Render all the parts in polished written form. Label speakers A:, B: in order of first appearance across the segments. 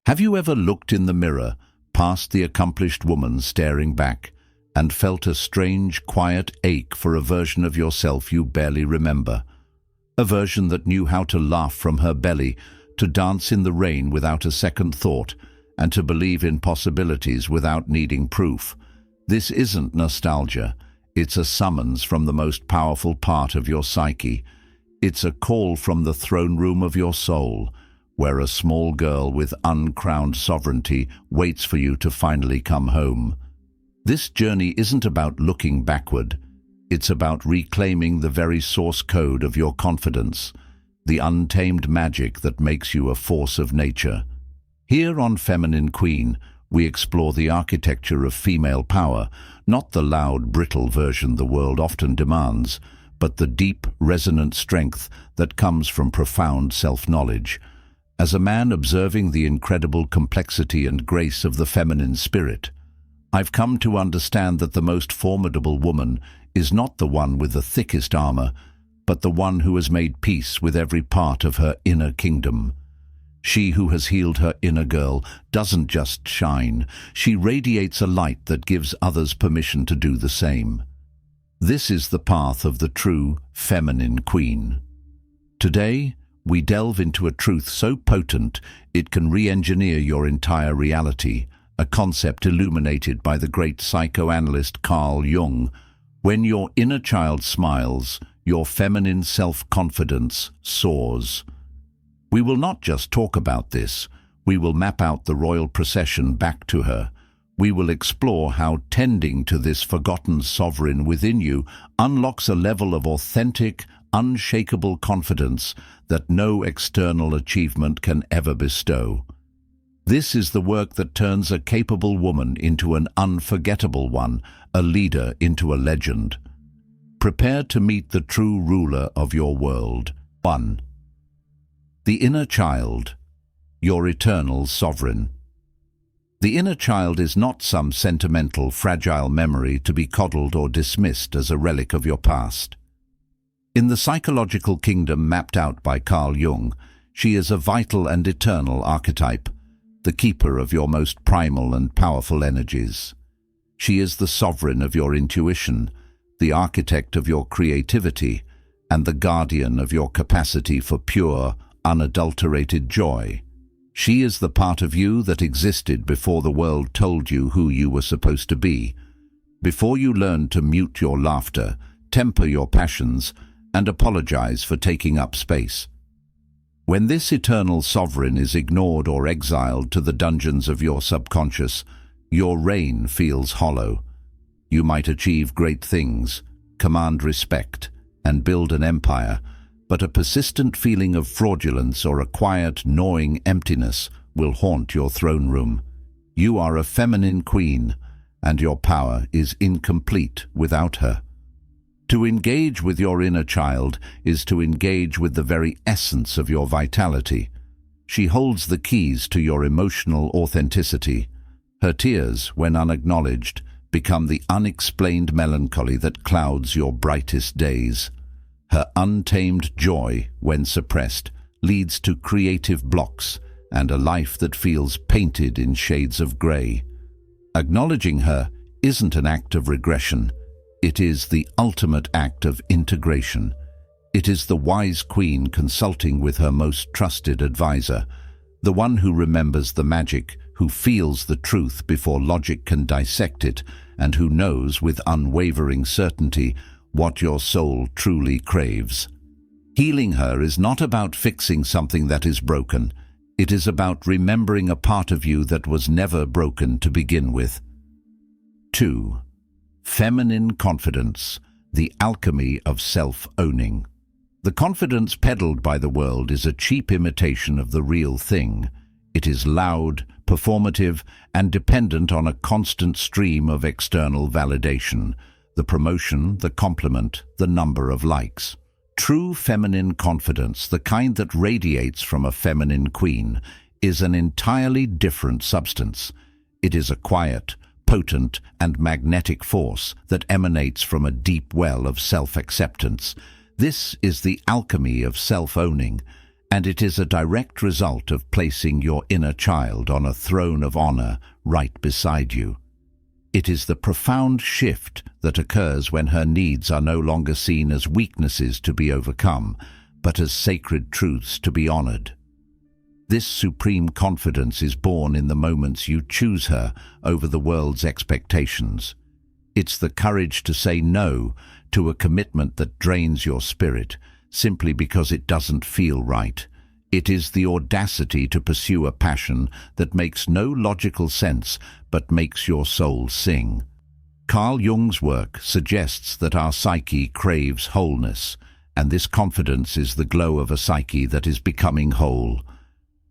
A: Have you ever looked in the mirror, past the accomplished woman staring back, and felt a strange, quiet ache for a version of yourself you barely remember? A version that knew how to laugh from her belly, to dance in the rain without a second thought, and to believe in possibilities without needing proof. This isn't nostalgia. It's a summons from the most powerful part of your psyche. It's a call from the throne room of your soul, where a small girl with uncrowned sovereignty waits for you to finally come home. This journey isn't about looking backward. It's about reclaiming the very source code of your confidence, the untamed magic that makes you a force of nature. Here on Feminine Queen, we explore the architecture of female power, not the loud, brittle version the world often demands, but the deep, resonant strength that comes from profound self-knowledge. As a man observing the incredible complexity and grace of the feminine spirit, I've come to understand that the most formidable woman is not the one with the thickest armor, but the one who has made peace with every part of her inner kingdom. She who has healed her inner girl doesn't just shine, she radiates a light that gives others permission to do the same. This is the path of the true feminine queen. Today, we delve into a truth so potent it can re-engineer your entire reality, a concept illuminated by the great psychoanalyst Carl Jung. When your inner child smiles, your feminine self-confidence soars. We will not just talk about this, we will map out the royal procession back to her. We will explore how tending to this forgotten sovereign within you unlocks a level of authentic, unshakable confidence that no external achievement can ever bestow. This is the work that turns a capable woman into an unforgettable one, a leader into a legend. Prepare to meet the true ruler of your world. 1. The inner child, your eternal sovereign. The inner child is not some sentimental, fragile memory to be coddled or dismissed as a relic of your past. In the psychological kingdom mapped out by Carl Jung, she is a vital and eternal archetype, the keeper of your most primal and powerful energies. She is the sovereign of your intuition, the architect of your creativity, and the guardian of your capacity for pure, unadulterated joy. She is the part of you that existed before the world told you who you were supposed to be, before you learned to mute your laughter, temper your passions, and apologize for taking up space. When this eternal sovereign is ignored or exiled to the dungeons of your subconscious, your reign feels hollow. You might achieve great things, command respect, and build an empire, but a persistent feeling of fraudulence or a quiet, gnawing emptiness will haunt your throne room. You are a feminine queen, and your power is incomplete without her. To engage with your inner child is to engage with the very essence of your vitality. She holds the keys to your emotional authenticity. Her tears, when unacknowledged, become the unexplained melancholy that clouds your brightest days. Her untamed joy, when suppressed, leads to creative blocks and a life that feels painted in shades of grey. Acknowledging her isn't an act of regression. It is the ultimate act of integration. It is the wise queen consulting with her most trusted advisor, the one who remembers the magic, who feels the truth before logic can dissect it, and who knows with unwavering certainty what your soul truly craves. Healing her is not about fixing something that is broken. It is about remembering a part of you that was never broken to begin with. 2. Feminine confidence, the alchemy of self-owning. The confidence peddled by the world is a cheap imitation of the real thing. It is loud, performative, and dependent on a constant stream of external validation, the promotion, the compliment, the number of likes. True feminine confidence, the kind that radiates from a feminine queen, is an entirely different substance. It is a quiet, potent, and magnetic force that emanates from a deep well of self-acceptance. This is the alchemy of self-owning, and it is a direct result of placing your inner child on a throne of honor right beside you. It is the profound shift that occurs when her needs are no longer seen as weaknesses to be overcome, but as sacred truths to be honored. This supreme confidence is born in the moments you choose her over the world's expectations. It's the courage to say no to a commitment that drains your spirit simply because it doesn't feel right. It is the audacity to pursue a passion that makes no logical sense but makes your soul sing. Carl Jung's work suggests that our psyche craves wholeness, and this confidence is the glow of a psyche that is becoming whole.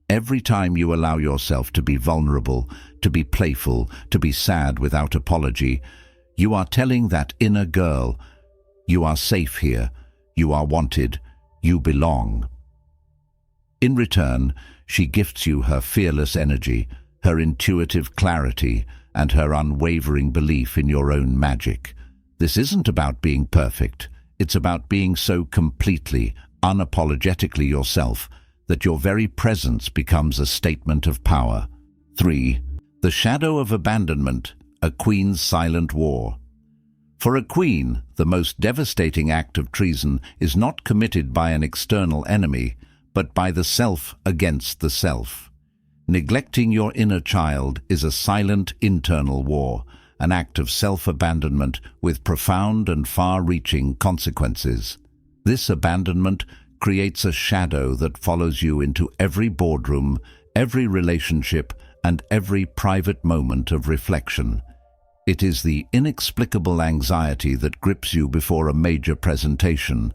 A: Every time you allow yourself to be vulnerable, to be playful, to be sad without apology, you are telling that inner girl, you are safe here, you are wanted, you belong. In return, she gifts you her fearless energy, her intuitive clarity, and her unwavering belief in your own magic. This isn't about being perfect. It's about being so completely, unapologetically yourself that your very presence becomes a statement of power. 3. The shadow of abandonment, a queen's silent war. For a queen, the most devastating act of treason is not committed by an external enemy, but by the self against the self. Neglecting your inner child is a silent internal war, an act of self-abandonment with profound and far-reaching consequences. This abandonment creates a shadow that follows you into every boardroom, every relationship, and every private moment of reflection. It is the inexplicable anxiety that grips you before a major presentation,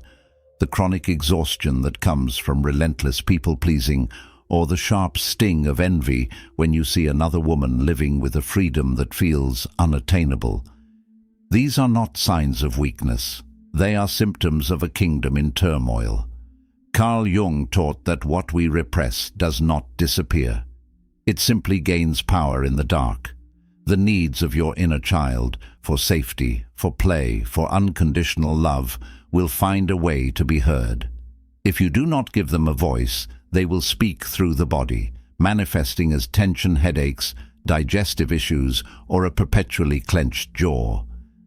A: the chronic exhaustion that comes from relentless people-pleasing, or the sharp sting of envy when you see another woman living with a freedom that feels unattainable. These are not signs of weakness. They are symptoms of a kingdom in turmoil. Carl Jung taught that what we repress does not disappear. It simply gains power in the dark. The needs of your inner child, for safety, for play, for unconditional love, will find a way to be heard. If you do not give them a voice, they will speak through the body, manifesting as tension, headaches, digestive issues, or a perpetually clenched jaw.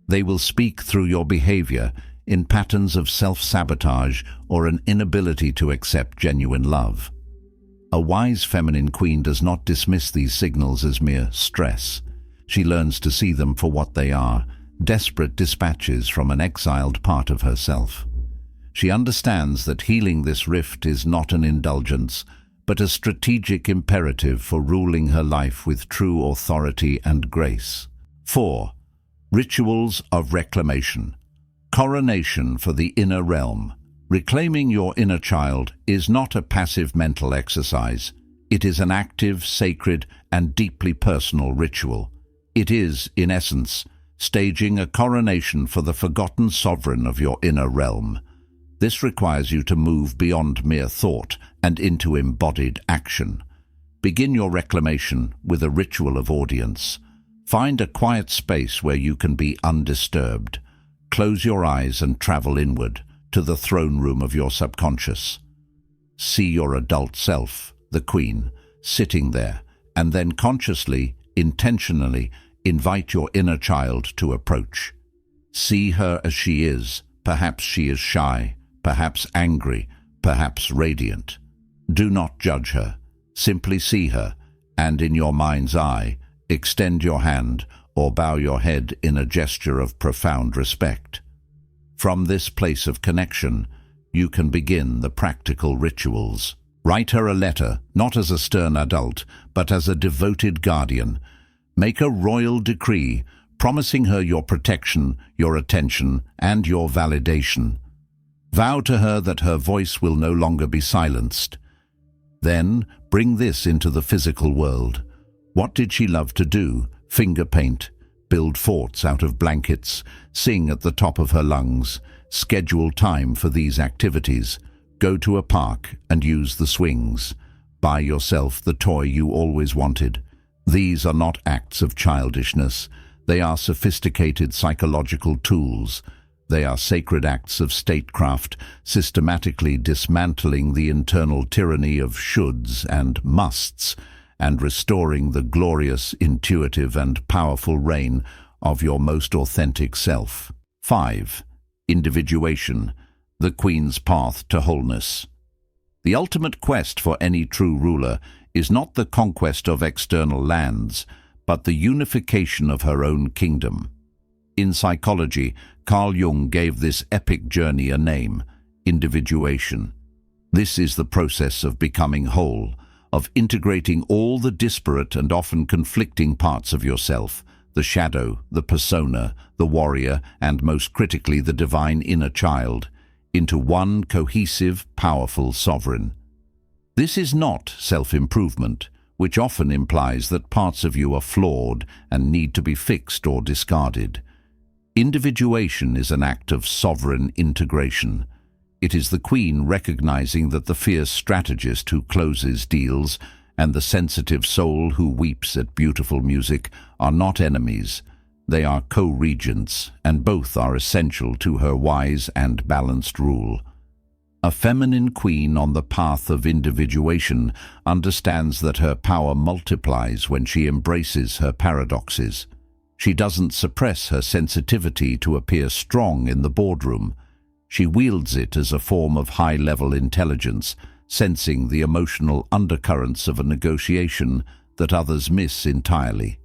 A: They will speak through your behavior, in patterns of self-sabotage or an inability to accept genuine love. A wise feminine queen does not dismiss these signals as mere stress. She learns to see them for what they are, desperate dispatches from an exiled part of herself. She understands that healing this rift is not an indulgence, but a strategic imperative for ruling her life with true authority and grace. 4. Rituals of reclamation. Coronation for the inner realm. Reclaiming your inner child is not a passive mental exercise. It is an active, sacred, and deeply personal ritual. It is, in essence, staging a coronation for the forgotten sovereign of your inner realm. This requires you to move beyond mere thought and into embodied action. Begin your reclamation with a ritual of audience. Find a quiet space where you can be undisturbed. Close your eyes and travel inward to the throne room of your subconscious. See your adult self, the queen, sitting there, and then consciously, intentionally, invite your inner child to approach. See her as she is. Perhaps she is shy, perhaps angry, perhaps radiant. Do not judge her. Simply see her, and in your mind's eye, extend your hand or bow your head in a gesture of profound respect. From this place of connection, you can begin the practical rituals. Write her a letter, not as a stern adult, but as a devoted guardian. Make a royal decree, promising her your protection, your attention, and your validation. Vow to her that her voice will no longer be silenced. Then, bring this into the physical world. What did she love to do? Finger paint, build forts out of blankets, sing at the top of her lungs. Schedule time for these activities. Go to a park and use the swings. Buy yourself the toy you always wanted. These are not acts of childishness. They are sophisticated psychological tools. They are sacred acts of statecraft, systematically dismantling the internal tyranny of shoulds and musts, and restoring the glorious, intuitive, and powerful reign of your most authentic self. 5. Individuation, the Queen's path to wholeness. The ultimate quest for any true ruler is not the conquest of external lands, but the unification of her own kingdom. In psychology, Carl Jung gave this epic journey a name: individuation. This is the process of becoming whole, of integrating all the disparate and often conflicting parts of yourself, the shadow, the persona, the warrior, and most critically the divine inner child, into one cohesive, powerful sovereign. This is not self-improvement, which often implies that parts of you are flawed and need to be fixed or discarded. Individuation is an act of sovereign integration. It is the Queen recognizing that the fierce strategist who closes deals and the sensitive soul who weeps at beautiful music are not enemies. They are co-regents, and both are essential to her wise and balanced rule. A feminine queen on the path of individuation understands that her power multiplies when she embraces her paradoxes. She doesn't suppress her sensitivity to appear strong in the boardroom. She wields it as a form of high-level intelligence, sensing the emotional undercurrents of a negotiation that others miss entirely.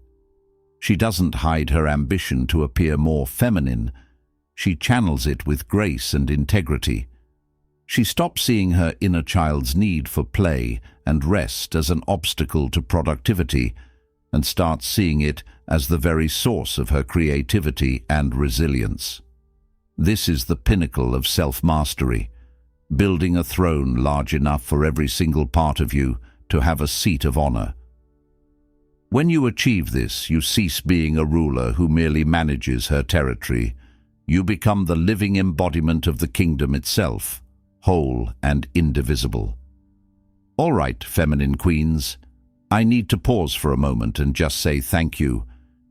A: She doesn't hide her ambition to appear more feminine. She channels it with grace and integrity. She stops seeing her inner child's need for play and rest as an obstacle to productivity, and starts seeing it as the very source of her creativity and resilience. This is the pinnacle of self-mastery, building a throne large enough for every single part of you to have a seat of honor. When you achieve this, you cease being a ruler who merely manages her territory. You become the living embodiment of the kingdom itself, whole and indivisible. All right, feminine queens, I need to pause for a moment and just say thank you.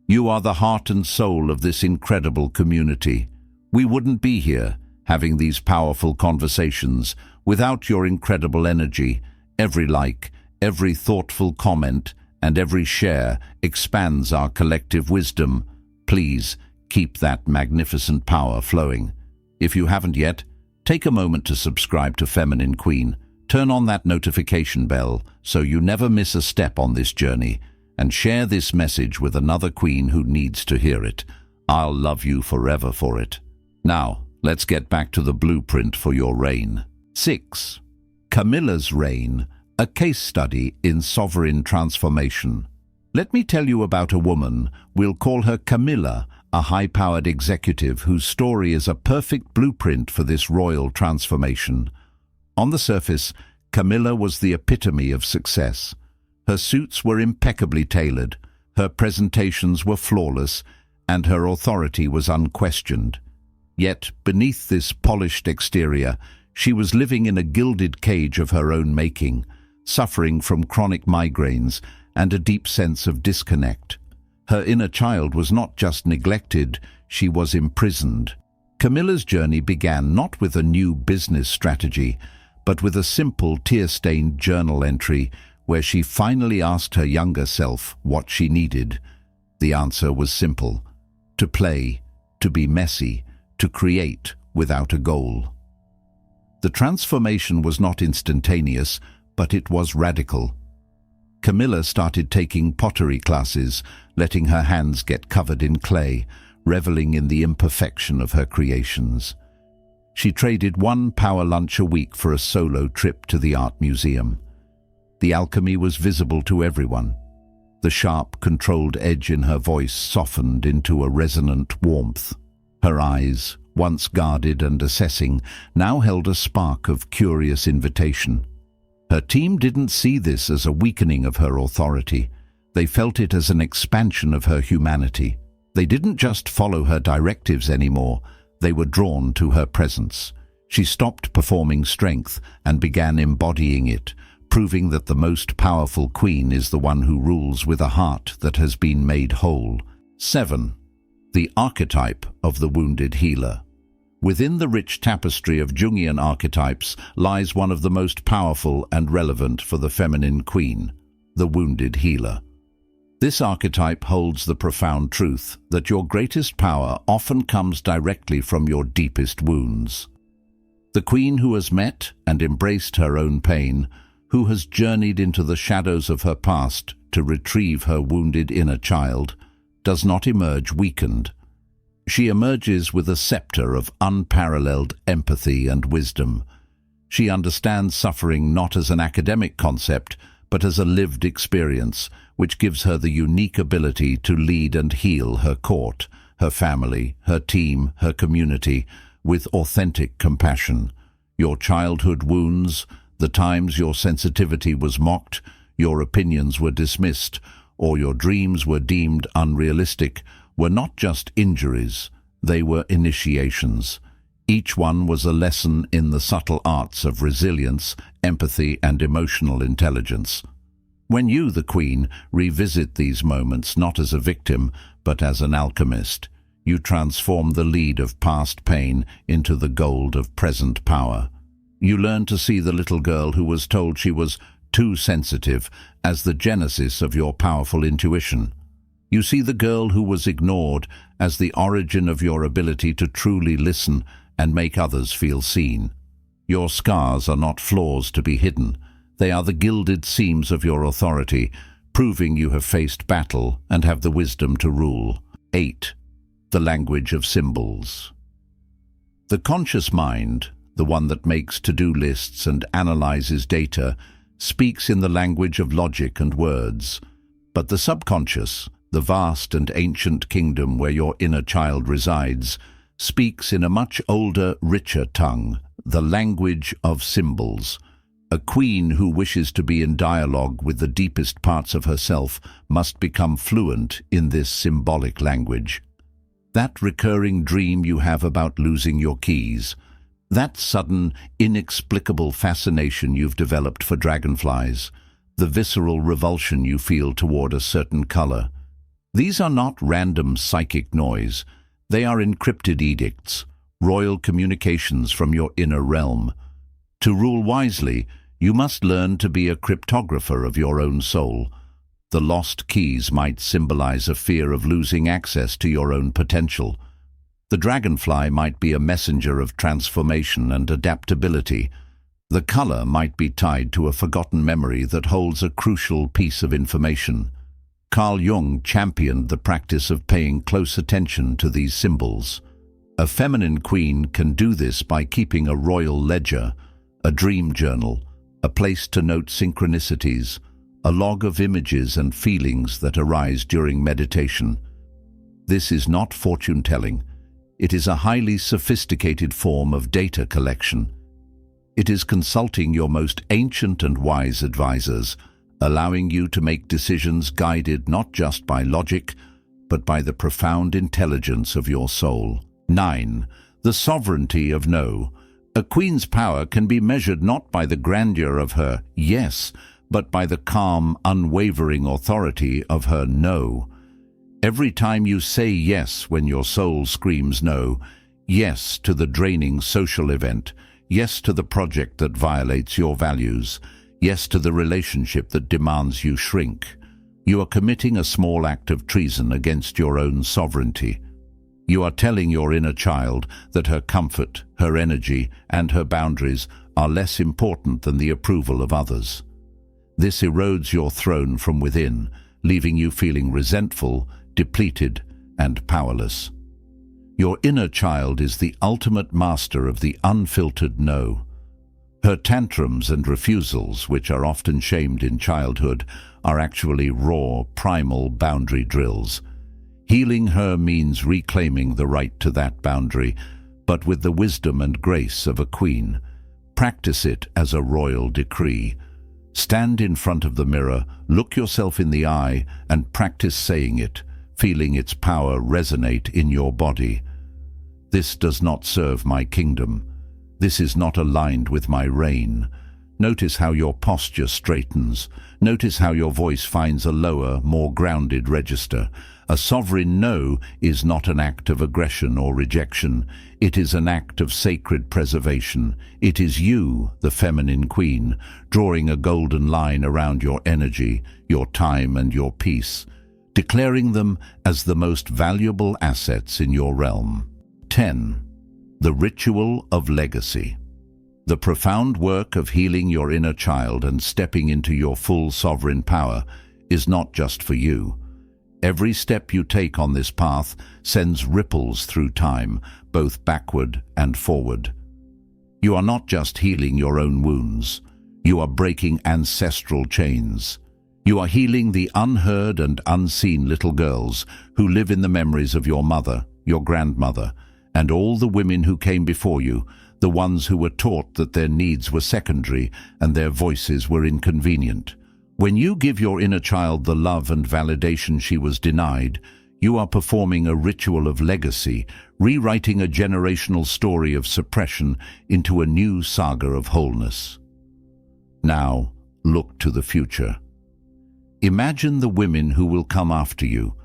A: You are the heart and soul of this incredible community. We wouldn't be here, having these powerful conversations, without your incredible energy. Every like, every thoughtful comment, and every share expands our collective wisdom. Please keep that magnificent power flowing. If you haven't yet, take a moment to subscribe to Feminine Queen. Turn on that notification bell so you never miss a step on this journey, and share this message with another queen who needs to hear it. I'll love you forever for it. Now, let's get back to the blueprint for your reign. 6. Camila's reign, a case study in sovereign transformation. Let me tell you about a woman, we'll call her Camila, a high-powered executive whose story is a perfect blueprint for this royal transformation. On the surface, Camila was the epitome of success. Her suits were impeccably tailored, her presentations were flawless, and her authority was unquestioned. Yet, beneath this polished exterior, she was living in a gilded cage of her own making, suffering from chronic migraines and a deep sense of disconnect. Her inner child was not just neglected, she was imprisoned. Camila's journey began not with a new business strategy, but with a simple tear-stained journal entry where she finally asked her younger self what she needed. The answer was simple: to play, to be messy, to create without a goal. The transformation was not instantaneous, but it was radical. Camila started taking pottery classes, letting her hands get covered in clay, reveling in the imperfection of her creations. She traded one power lunch a week for a solo trip to the art museum. The alchemy was visible to everyone. The sharp, controlled edge in her voice softened into a resonant warmth. Her eyes, once guarded and assessing, now held a spark of curious invitation. Her team didn't see this as a weakening of her authority. They felt it as an expansion of her humanity. They didn't just follow her directives anymore. They were drawn to her presence. She stopped performing strength and began embodying it, proving that the most powerful queen is the one who rules with a heart that has been made whole. 7. The archetype of the wounded healer. Within the rich tapestry of Jungian archetypes lies one of the most powerful and relevant for the feminine queen, the wounded healer. This archetype holds the profound truth that your greatest power often comes directly from your deepest wounds. The queen who has met and embraced her own pain, who has journeyed into the shadows of her past to retrieve her wounded inner child, does not emerge weakened. She emerges with a scepter of unparalleled empathy and wisdom. She understands suffering not as an academic concept, but as a lived experience, which gives her the unique ability to lead and heal her court, her family, her team, her community, with authentic compassion. Your childhood wounds, the times your sensitivity was mocked, your opinions were dismissed, or your dreams were deemed unrealistic, were not just injuries, they were initiations. Each one was a lesson in the subtle arts of resilience, empathy, and emotional intelligence. When you, the queen, revisit these moments not as a victim, but as an alchemist, you transform the lead of past pain into the gold of present power. You learn to see the little girl who was told she was too sensitive as the genesis of your powerful intuition. You see the girl who was ignored as the origin of your ability to truly listen and make others feel seen. Your scars are not flaws to be hidden. They are the gilded seams of your authority, proving you have faced battle and have the wisdom to rule. 8. The language of symbols. The conscious mind, the one that makes to-do lists and analyzes data, speaks in the language of logic and words. But the subconscious, the vast and ancient kingdom where your inner child resides, speaks in a much older, richer tongue, the language of symbols. A queen who wishes to be in dialogue with the deepest parts of herself must become fluent in this symbolic language. That recurring dream you have about losing your keys, that sudden, inexplicable fascination you've developed for dragonflies, the visceral revulsion you feel toward a certain color. These are not random psychic noise. They are encrypted edicts, royal communications from your inner realm. To rule wisely, you must learn to be a cryptographer of your own soul. The lost keys might symbolize a fear of losing access to your own potential. The dragonfly might be a messenger of transformation and adaptability. The color might be tied to a forgotten memory that holds a crucial piece of information. Carl Jung championed the practice of paying close attention to these symbols. A feminine queen can do this by keeping a royal ledger, a dream journal, a place to note synchronicities, a log of images and feelings that arise during meditation. This is not fortune-telling. It is a highly sophisticated form of data collection. It is consulting your most ancient and wise advisors, allowing you to make decisions guided not just by logic, but by the profound intelligence of your soul. 9. The sovereignty of no. A queen's power can be measured not by the grandeur of her yes, but by the calm, unwavering authority of her no. Every time you say yes when your soul screams no, yes to the draining social event, yes to the project that violates your values, yes to the relationship that demands you shrink, you are committing a small act of treason against your own sovereignty. You are telling your inner child that her comfort, her energy, and her boundaries are less important than the approval of others. This erodes your throne from within, leaving you feeling resentful, depleted, and powerless. Your inner child is the ultimate master of the unfiltered no. Her tantrums and refusals, which are often shamed in childhood, are actually raw, primal boundary drills. Healing her means reclaiming the right to that boundary, but with the wisdom and grace of a queen. Practice it as a royal decree. Stand in front of the mirror, look yourself in the eye, and practice saying it, feeling its power resonate in your body. This does not serve my kingdom. This is not aligned with my reign. Notice how your posture straightens. Notice how your voice finds a lower, more grounded register. A sovereign no is not an act of aggression or rejection. It is an act of sacred preservation. It is you, the feminine queen, drawing a golden line around your energy, your time and your peace, declaring them as the most valuable assets in your realm. 10. The ritual of legacy. The profound work of healing your inner child and stepping into your full sovereign power is not just for you. Every step you take on this path sends ripples through time, both backward and forward. You are not just healing your own wounds. You are breaking ancestral chains. You are healing the unheard and unseen little girls who live in the memories of your mother, your grandmother, and all the women who came before you, the ones who were taught that their needs were secondary and their voices were inconvenient. When you give your inner child the love and validation she was denied, you are performing a ritual of legacy, rewriting a generational story of suppression into a new saga of wholeness. Now, look to the future. Imagine the women who will come after you,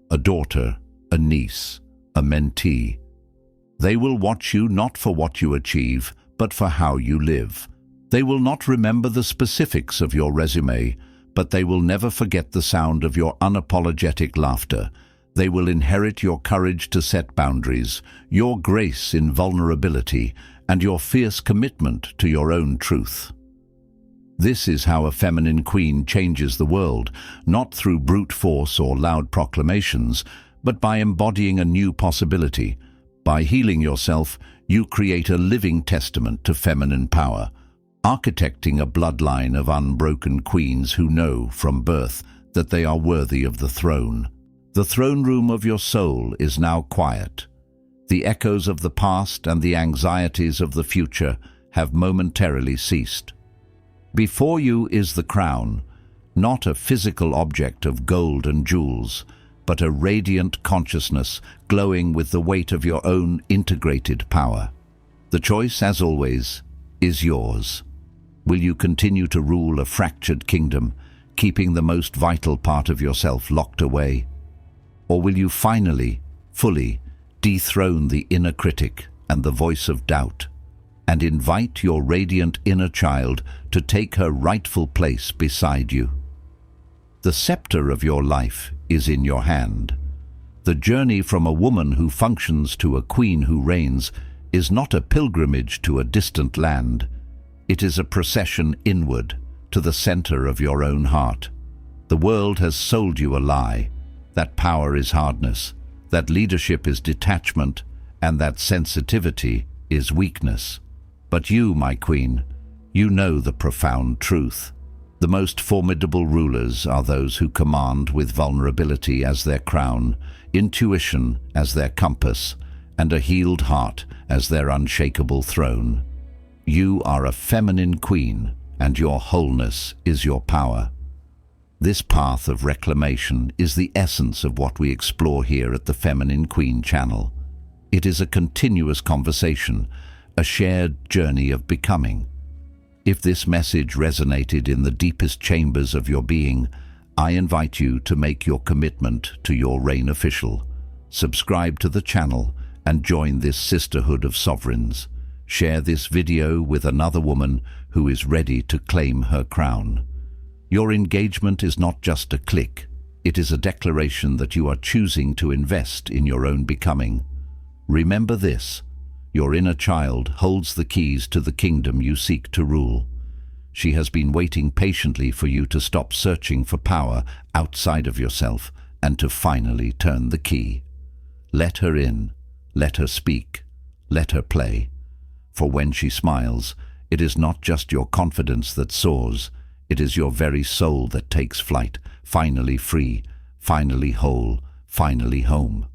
A: a daughter, a niece, a mentee. They will watch you not for what you achieve, but for how you live. They will not remember the specifics of your resume, but they will never forget the sound of your unapologetic laughter. They will inherit your courage to set boundaries, your grace in vulnerability, and your fierce commitment to your own truth. This is how a feminine queen changes the world, not through brute force or loud proclamations, but by embodying a new possibility. By healing yourself, you create a living testament to feminine power, architecting a bloodline of unbroken queens who know from birth that they are worthy of the throne. The throne room of your soul is now quiet. The echoes of the past and the anxieties of the future have momentarily ceased. Before you is the crown, not a physical object of gold and jewels, but a radiant consciousness glowing with the weight of your own integrated power. The choice, as always, is yours. Will you continue to rule a fractured kingdom, keeping the most vital part of yourself locked away? Or will you finally, fully, dethrone the inner critic and the voice of doubt, and invite your radiant inner child to take her rightful place beside you? The scepter of your life is in your hand. The journey from a woman who functions to a queen who reigns is not a pilgrimage to a distant land. It is a procession inward, to the center of your own heart. The world has sold you a lie, that power is hardness, that leadership is detachment, and that sensitivity is weakness. But you, my queen, you know the profound truth. The most formidable rulers are those who command with vulnerability as their crown, intuition as their compass, and a healed heart as their unshakable throne. You are a feminine queen, and your wholeness is your power. This path of reclamation is the essence of what we explore here at the Feminine Queen channel. It is a continuous conversation, a shared journey of becoming. If this message resonated in the deepest chambers of your being, I invite you to make your commitment to your reign official. Subscribe to the channel and join this sisterhood of sovereigns. Share this video with another woman who is ready to claim her crown. Your engagement is not just a click, it is a declaration that you are choosing to invest in your own becoming. Remember this. Your inner child holds the keys to the kingdom you seek to rule. She has been waiting patiently for you to stop searching for power outside of yourself and to finally turn the key. Let her in, let her speak, let her play. For when she smiles, it is not just your confidence that soars, it is your very soul that takes flight, finally free, finally whole, finally home.